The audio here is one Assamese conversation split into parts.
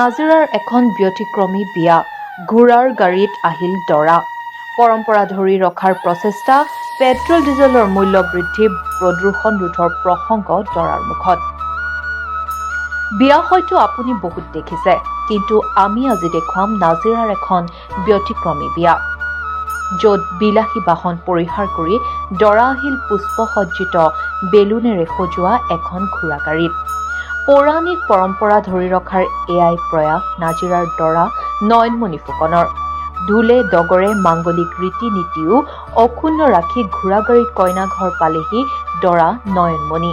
নাজিৰাৰ এখন ব্যতিক্ৰমী বিয়া, ঘোঁৰাৰ গাড়ীত আহিল দৰা। পৰম্পৰা ধৰি ৰখাৰ প্ৰচেষ্টা, পেট্ৰল ডিজেলৰ মূল্য বৃদ্ধি, প্ৰদূষণ ৰোধৰ প্ৰসংগ দৰাৰ মুখত। বিয়া হয়তো আপুনি বহুত দেখিছে, কিন্তু আমি আজি দেখুৱাম নাজিৰাৰ এখন ব্যতিক্ৰমী বিয়া, য'ত বিলাসী বাহন পৰিহাৰ কৰি দৰা আহিল পুষ্পসজ্জিত বেলুনেৰে সজোৱা এখন ঘোঁৰা গাড়ীত। পৌৰাণিক পৰম্পৰা ধৰি ৰখাৰ এয়াই প্ৰয়াস নাজিৰাৰ দৰা নয়নমণি ফুকনৰ। ঢোলে ডগৰে মাংগলিক ৰীতি নীতিও অক্ষুণ্ণ ৰাখি ঘোঁৰা গাড়ীত কইনা ঘৰ পালেহি দৰা নয়নমণি।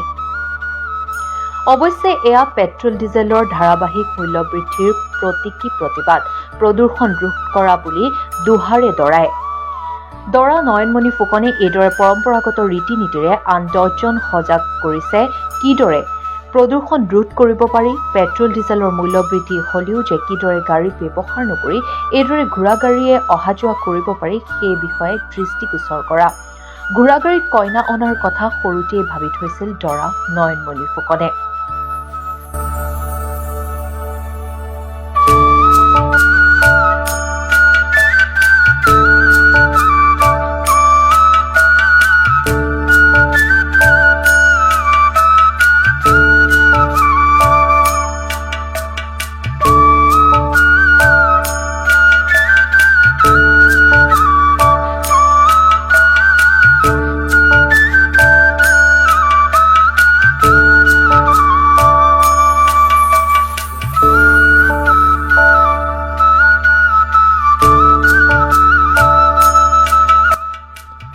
অৱশ্যে এয়া পেট্ৰল ডিজেলৰ ধাৰাবাহিক মূল্য বৃদ্ধিৰ প্ৰতীকী প্ৰতিবাদ, প্ৰদূষণ ৰোধ কৰা বুলি দোহাৰে দৰাই। দৰা নয়নমণি ফুকনে এইদৰে পৰম্পৰাগত ৰীতি নীতিৰে আন 10জন সজাগ কৰিছে কিদৰে প্ৰদূষণ ৰোধ কৰিব পাৰি, পেট্ৰল ডিজেলৰ মূল্য বৃদ্ধি হলেও যে কিদৰে গাড়ী ব্যৱহাৰ নকৰি এইদৰে ঘোঁৰা গাড়ীয়ে অহা যোৱা কৰিব পাৰি সেই বিষয়ে দৃষ্টিগোচৰ কৰা। ঘোঁৰা গাড়ীত কইনা অনাৰ কথা সৰুতেই ভাবি থৈছিল দৰা নয়নমণি ফুকনে।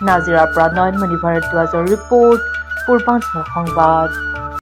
নাজিৰাৰ পৰা নয়নমণি ভাৰদ্বাজৰ ৰিপৰ্ট, পূৰ্বাঞ্চল সংবাদ।